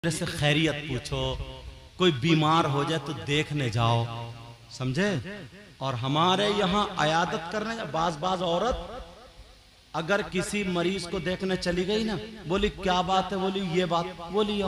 से खैरियत पूछो, कोई बीमार हो जाए तो देखने जाओ, समझे। और हमारे यहाँ अयादत करने बाज औरत अगर किसी मरीज को देखने चली गई ना, बोली क्या बात है, बोली ये बात, बोली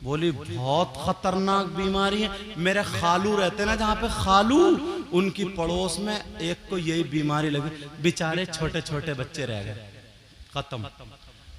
बोली बहुत खतरनाक बीमारी है। मेरे खालू रहते ना जहाँ पे, खालू उनकी पड़ोस में एक को यही बीमारी लगी, बेचारे छोटे छोटे बच्चे रह गए, खत्म।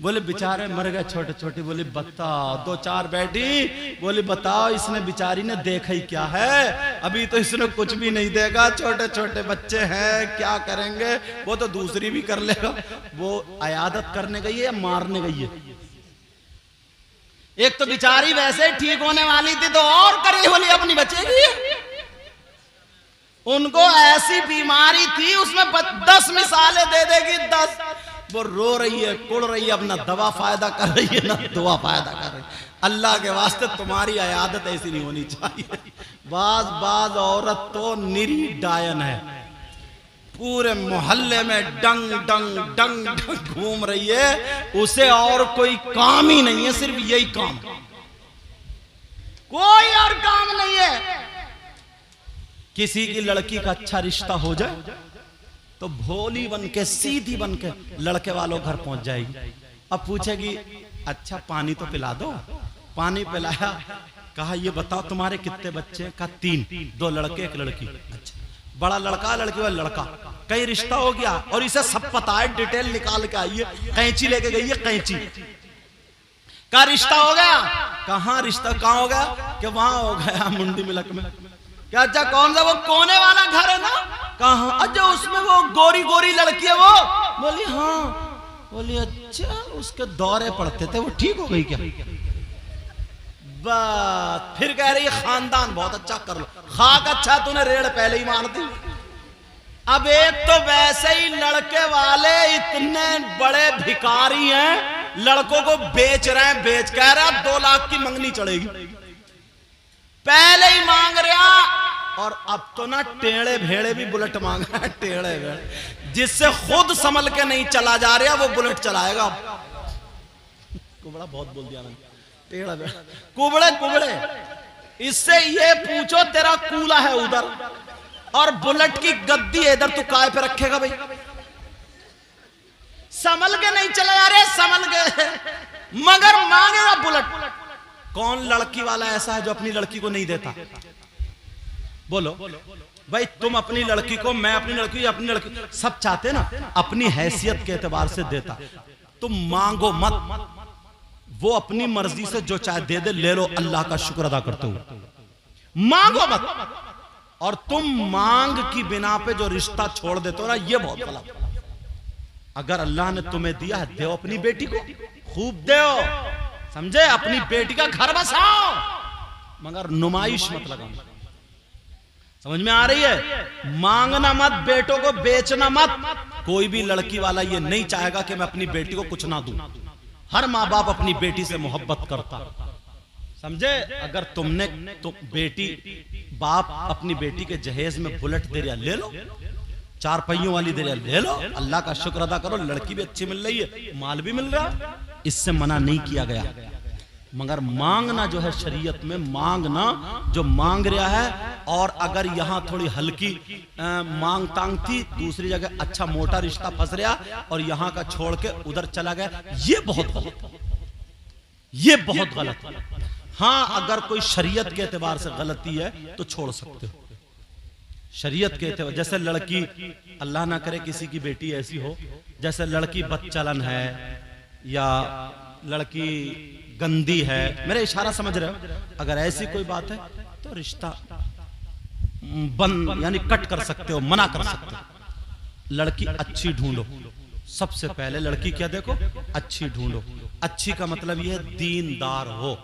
बोले बेचारे मर गए छोटे छोटे। बोले बताओ, दो चार बेटी, बोली बताओ इसने बेचारी ने देखा ही क्या है, अभी तो इसने कुछ भी नहीं देगा, छोटे छोटे बच्चे हैं, क्या करेंगे, वो तो दूसरी भी कर लेगा। वो अयादत करने गई है या मारने गई है? एक तो बेचारी वैसे ठीक होने वाली थी तो और करी, बोली अपनी बचेगी। उनको ऐसी बीमारी थी, उसमें 10 मिसालें दे देगी, 10। वो रो रही है, कुड़ रही है, अपना दवा फायदा कर रही है ना दुआ फायदा कर रही है। अल्लाह के वास्ते तुम्हारी अयादत ऐसी नहीं होनी चाहिए। बाज औरत तो निरी डायन है, पूरे मोहल्ले में डंग डंग डंग डंग घूम रही है, उसे और कोई काम ही नहीं है, सिर्फ यही काम, कोई और काम नहीं है। किसी की लड़की का अच्छा रिश्ता हो जाए तो भोली बन के, सीधी बन के लड़के वालों घर पहुंच जाएगी। अब पूछेगी अच्छा पानी तो पिला दो, पानी पिलाया, कहा ये बताओ तुम्हारे कितने बच्चे? कहा 3, 2 लड़के 1 लड़की। अच्छा, बड़ा लड़का लड़की वाला लड़का, कहीं रिश्ता हो गया और इसे सब पता है, डिटेल निकाल के आई है, कैंची लेके गई है, कैंची का रिश्ता हो गया। कहाँ रिश्ता कहाँ हो गया? कि वहां हो गया मुंडी मिलक में। क्या अच्छा कौन सा? वो कोने वाला घर है ना? कहाँ? अच्छा उसमें वो गोरी गोरी लड़की है वो? बोली हाँ। बोली अच्छा उसके दौरे पड़ते थे, वो ठीक हो गई क्या? बस फिर कह रही है खानदान बहुत अच्छा कर लो, खाक अच्छा तूने रेड़ पहले ही मार दी। अब एक तो वैसे ही लड़के वाले इतने बड़े भिखारी हैं, लड़कों को बेच रहे हैं, बेच कह रहा 2 लाख की मंगनी चढ़ेगी, पहले ही मांग रहा। और अब तो ना टेढ़े भेड़े भी बुलेट मांग रहा है, टेढ़े भेड़े, जिससे खुद संभल के नहीं चला जा रहा वो बुलेट चलाएगा। कुबड़ा बहुत बोल दिया मैंने, टेढ़ा भेड़ा, कुबड़े कुबड़े। इससे ये पूछो तेरा कूला है उधर और बुलेट की गद्दी है इधर, तू काय पे रखेगा भाई? संभल के नहीं चला जा रहे, संभल के, मगर मांगेगा बुलेट। कौन लड़की वाला ऐसा है जो अपनी लड़की को नहीं देता? बोलो भाई, तुम अपनी लड़की को, मैं अपनी लड़की, अपनी लड़की, सब चाहते ना अपनी हैसियत के एतबार से देता। तुम मांगो मत, वो अपनी मर्जी से जो चाहे दे दे, ले लो, अल्लाह का शुक्र अदा करते हो, मांगो मत। और तुम मांग की बिना पे जो रिश्ता छोड़ देते हो ना, ये बहुत गलत। अगर अल्लाह ने तुम्हें दिया है, दो अपनी बेटी को, खूब दो, समझे, अपनी बेटी का घर बसाओ, मगर नुमाइश मत लगाओ। समझ में आ रही है? मांगना मत, बेटों को बेचना मत। कोई भी लड़की वाला ये नहीं चाहेगा कि मैं अपनी बेटी को कुछ ना दूं। हर माँ बाप अपनी बेटी से मोहब्बत करता, समझे। अगर तुमने तो बेटी, बाप अपनी बेटी के जहेज में बुलेट दे रहा, ले लो, 4 पहियों वाली दे रहा, ले लो, अल्लाह का शुक्र अदा करो, लड़की भी अच्छी मिल रही है, माल भी मिल रहा, इससे मना नहीं किया गया। मगर मांगना जो है शरीयत में, मांगना जो मांग रहा है, और अगर यहाँ थोड़ी हल्की मांग तांग थी, दूसरी जगह अच्छा मोटा रिश्ता फंस रहा और यहाँ का छोड़ के उधर चला गया, ये बहुत गलत, ये बहुत गलत। हाँ अगर कोई शरीयत के एतबार से गलती है तो छोड़ सकते हो, शरीयत के एतबार। जैसे लड़की, अल्लाह ना करे किसी की बेटी ऐसी हो, जैसे लड़की बदचलन है या लड़की गंदी है, मेरा इशारा समझ रहे हो? अगर ऐसी कोई बात है तो रिश्ता बंद, यानी कट कर सकते हो, मना कर सकते हो। लड़की अच्छी ढूंढो, सबसे पहले लड़की क्या देखो, अच्छी ढूंढो। अच्छी का मतलब यह है दीनदार हो,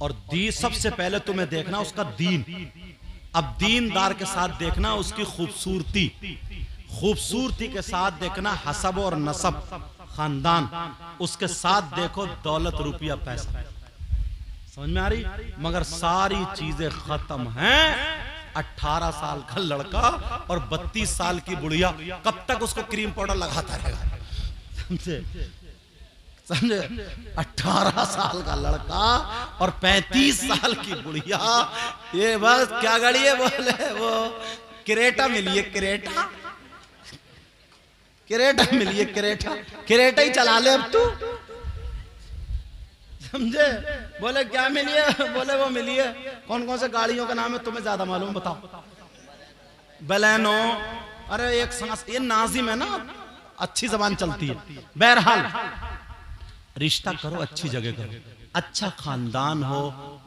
और दी सबसे पहले तुम्हें देखना उसका दीन। अब दीनदार के साथ देखना उसकी खूबसूरती, खूबसूरती के साथ देखना हसब और नसब, खानदान, उसके साथ देखो दौलत, रुपया, पैसा। समझ में आ रही? मगर सारी चीजें खत्म हैं। 18 साल का लड़का और 32 साल की बुढ़िया, कब तक उसको क्रीम पाउडर लगाता रहेगा? समझे? समझे? 18 साल का लड़का और 35 साल की बुढ़िया, ये बस क्या गाड़ी है बोले, वो क्रेटा मिली है, क्रेटा मिली है, क्रेटा ही चला ले अब तू, समझे? बोले क्या मिली है? बोले वो मिली है। कौन कौन से गाड़ियों का नाम है तुम्हें ज्यादा मालूम, बताओ? बलेनो, अरे एक सांस, ये नाजिम है ना, अच्छी जबान चलती है। बहरहाल रिश्ता करो, अच्छी जगह करो, अच्छा खानदान हो,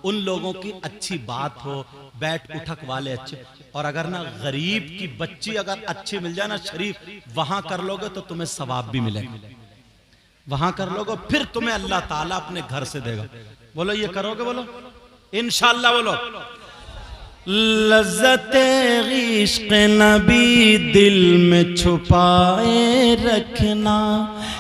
उन लोगों की अच्छी बात हो, बैठ उठक वाले अच्छे। और अगर ना गरीब की बच्ची अगर अच्छी मिल जाए ना, शरीफ, वहां कर लोगे तो तुम्हें सवाब भी मिलेगा, वहां कर लोगे फिर तुम्हें अल्लाह ताला अपने घर से देगा। बोलो ये करोगे? बोलो इंशाअल्लाह। बोलो लज़्ज़ते इश्क़ नबी दिल में छुपाए रखना,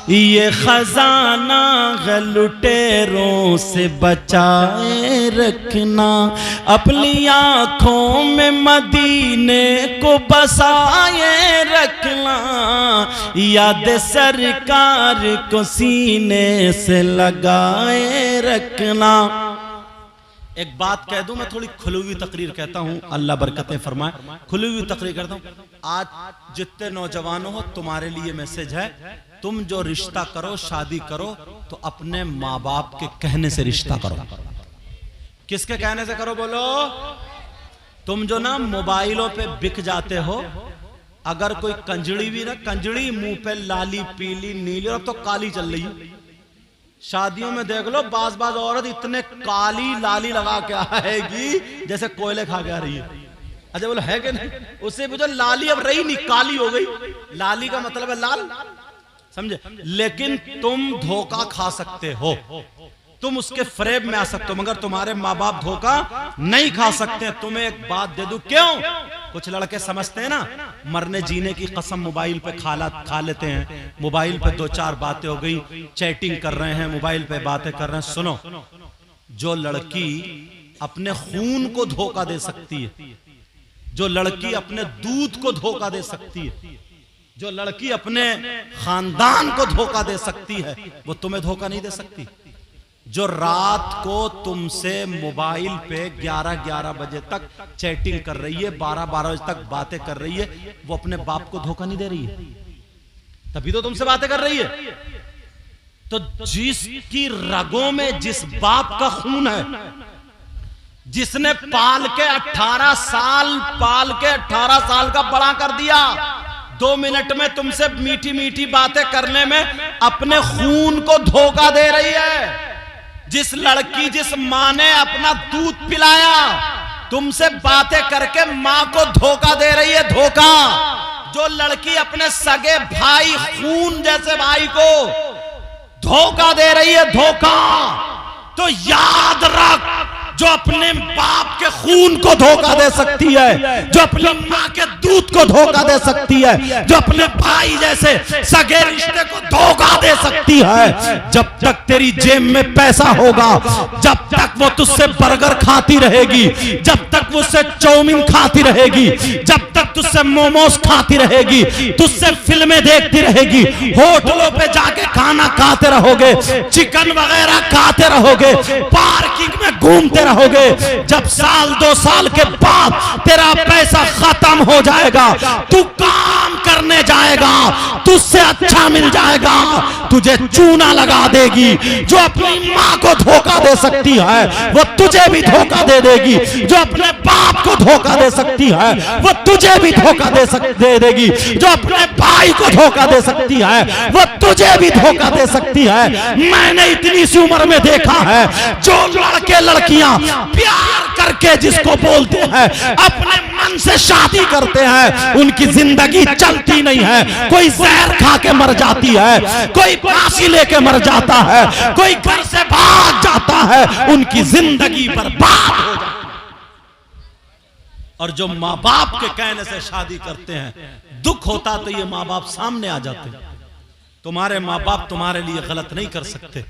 ये खजाना लुटेरों से बचाए रखना, अपनी आँखों में मदीने को बसाए रखना, याद सरकार को सीने से लगाए रखना। एक बात कह दूं, मैं थोड़ी खुली हुई तकरीर कहता हूं, अल्लाह बरकतें फरमाए। खुली हुई तकरीर करता हूं। आज जितने नौजवानों हो, तुम्हारे लिए मैसेज है, तुम जो रिश्ता करो, शादी करो, तो अपने माँ बाप के कहने से रिश्ता करो। किसके कहने से करो? बोलो। तुम जो ना मोबाइलों पे बिक जाते हो, अगर कोई कंजड़ी भी ना, कंजड़ी मुंह पे लाली पीली नीली, और अब तो काली चल रही है, शादियों में देख लो, बाज औरत इतने काली लाली लगा के आएगी जैसे कोयले खा के आ रही है। अच्छा बोलो है कि नहीं? उससे भी जो लाली अब रही नहीं, काली हो गई। लाली का मतलब है लाल, समझे? लेकिन तुम धोखा खा सकते हो, तुम उसके फ्रेब में आ सकते हो, मगर तुम्हारे माँ बाप धोखा नहीं खा सकते। तुम्हें एक बात दे दूं, क्यों? कुछ लड़के समझते हैं ना, मरने जीने की कसम मोबाइल पे खा लेते हैं, मोबाइल पे दो चार बातें हो गई, चैटिंग कर रहे हैं, मोबाइल पे बातें कर रहे हैं। सुनो, जो लड़की अपने खून को धोखा दे सकती है, जो लड़की अपने दूध को धोखा दे सकती है, जो लड़की अपने खानदान को धोखा दे सकती है, वो तुम्हें धोखा नहीं दे सकती। जो रात को तुमसे मोबाइल पे 11-11 बजे तक चैटिंग कर रही है, 12-12 बजे तक बातें कर रही है, वो अपने बाप को धोखा नहीं दे रही है, तभी तो तुमसे बातें कर रही है। तो जिसकी रगों में जिस बाप का खून है, जिसने पाल के 18 साल का बड़ा कर दिया, 2 मिनट में तुमसे मीठी मीठी बातें करने में अपने खून को धोखा दे रही है। जिस लड़की, जिस माँ ने अपना दूध पिलाया, तुमसे बातें करके माँ को धोखा दे रही है, धोखा। जो लड़की अपने सगे भाई, खून जैसे भाई को धोखा दे रही है, धोखा, तो याद रख, जो अपने बाप के खून को धोखा दे सकती है, जो अपनी माँ के दूध को धोखा दे सकती है, जो अपने भाई जैसे सगे रिश्ते को धोखा दे सकती है, जब तक तेरी जेब में पैसा होगा, जब तक वो तुझसे बर्गर खाती रहेगी, जब तक वो उससे चाउमीन खाती रहेगी, जब तक तुझसे मोमोज खाती रहेगी, तुझसे फिल्में देखती रहेगी, होटलों पे जाके खाना खाते रहोगे, चिकन वगैरह खाते रहोगे, पार्किंग में घूमते रहोगे, जब 1-2 साल के बाद तेरा पैसा खत्म हो जाएगा, तू काम करने जाएगा, तुझसे अच्छा मिल जाएगा, तुझे चूना लगा देगी। जो अपनी माँ को धोखा दे सकती है, वो तुझे भी धोखा दे देगी। जो अपने बाप को धोखा दे सकती है, वो तुझे भी धोखा दे देगी। जो अपने भाई को धोखा दे सकती है, वो तुझे भी धोखा दे सकती है। मैंने इतनी सी उम्र में देखा है, जो लड़के लड़कियां प्यार करके जिसको बोलते हैं, अपने मन से शादी करते हैं, उनकी जिंदगी चलती नहीं है। कोई जहर खा के मर जाती है, कोई फांसी लेके मर जाता है, कोई घर से भाग जाता है, उनकी जिंदगी बर्बाद हो जाती है। और जो माँ बाप के कहने से शादी करते हैं, दुख होता तो ये माँ बाप सामने आ जाते। तुम्हारे माँ बाप तुम्हारे लिए गलत नहीं कर सकते।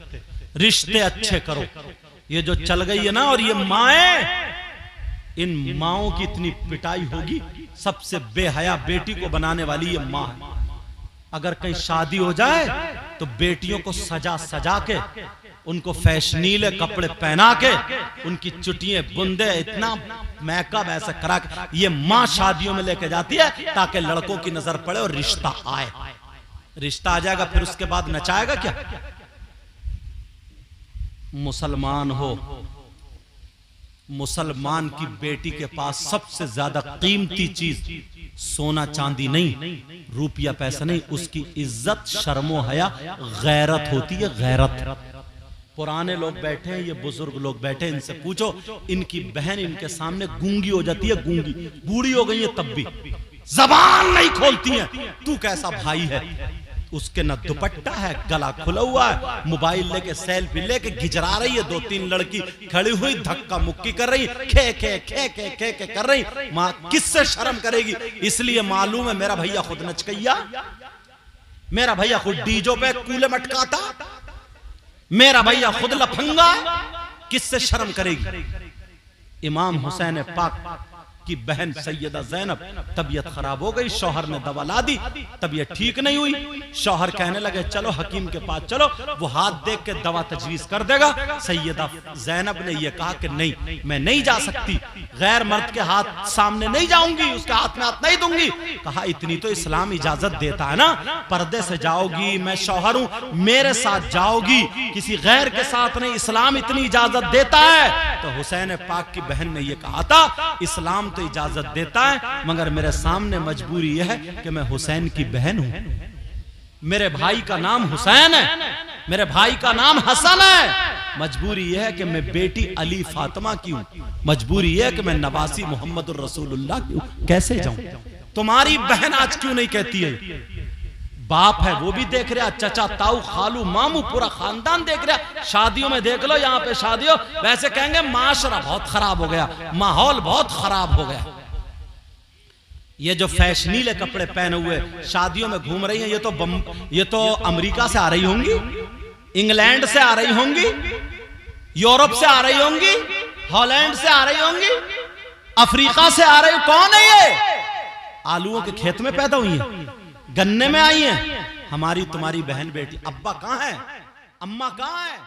रिश्ते अच्छे करो। ये जो चल गई है ना, और ये माएं, इन माओं की इतनी पिटाई होगी। सबसे बेहया बेटी को बनाने वाली ये माँ है। अगर कहीं शादी हो जाए तो बेटियों को सजा सजा के, उनको फैशनीले कपड़े पहना के, उनकी चुटियां बुंदे इतना मेकअप ऐसा करा के ये माँ शादियों में लेके जाती है ताकि लड़कों की नजर पड़े और रिश्ता आए। रिश्ता आ जाएगा फिर उसके बाद नचाएगा क्या? मुसलमान हो, मुसलमान की बेटी के पास सबसे ज्यादा कीमती चीज सोना चांदी नहीं, रुपया पैसा नहीं, उसकी इज्जत शर्मो हया गैरत होती है। गैरत। पुराने लोग बैठे हैं, ये बुजुर्ग लोग बैठे हैं, इनसे पूछो, इनकी बहन इनके सामने गूंगी हो जाती है, गूंगी, बूढ़ी हो गई है तब भी जबान नहीं खोलती है। तू कैसा भाई है? उसके न दुपट्टा है, गला खुला हुआ है, मोबाइल लेके सेल्फी लेके घिचरा रही है, 2-3 लड़की खड़ी हुई धक्का मुक्की कर रही, खे खे खे खे खे खे कर रही। मां किससे शर्म करेगी? इसलिए मालूम है मेरा भैया खुद नचकैया, मेरा भैया खुद डीजो पे कूले मटकाता, मेरा भैया खुद लफंगा, किससे शर्म करेगी? इमाम हुसैन पाक की बहन सैयदा ज़ैनब तबीयत खराब हो गई, शौहर ने दवा ला दी, तबीयत ठीक नहीं हुई। शौहर कहने लगे चलो हकीम के पास चलो, वो हाथ देख के दवा तजवीज कर देगा। सैयदा ज़ैनब ने यह कहा कि नहीं, मैं नहीं जा सकती, गैर मर्द के हाथ सामने नहीं जाऊंगी, उसके हाथ में हाथ नहीं दूंगी। कहा इतनी तो इस्लाम इजाजत देता है ना, पर्दे से जाओगी, मैं शौहर हूं, मेरे साथ जाओगी, किसी गैर के साथ नहीं, इस्लाम इतनी इजाजत देता है। तो हुसैन पाक की बहन ने यह कहा था इस्लाम तो इजाजत देता है, मगर मेरे सामने मजबूरी यह है कि मैं हुसैन की बहन हूं, मेरे भाई का नाम हुसैन है, मेरे भाई का नाम हसन है, मजबूरी यह है कि मैं बेटी अली फातिमा की हूं, मजबूरी यह है कि मैं नवासी मोहम्मद रसूलुल्लाह की हूं, कैसे जाऊं? तुम्हारी बहन आज क्यों नहीं कहती है? बाप है वो भी देख रहा, चचा ताऊ खालू मामू पूरा खानदान देख रहा। शादियों में देख लो, यहाँ पे शादियों वैसे कहेंगे माशरा बहुत खराब हो गया, माहौल बहुत खराब हो गया। ये जो फैशनीले कपड़े पहने हुए शादियों में घूम रही हैं, ये तो अमेरिका से आ रही होंगी, इंग्लैंड से आ रही होंगी, यूरोप से आ रही होंगी, हॉलैंड से आ रही होंगी, अफ्रीका से आ रही। कौन है ये? आलूओं के खेत में पैदा हुई है, गन्ने में आई हैं। हमारी तुम्हारी बहन बेटी। अब्बा कहां है? अम्मा कहां है?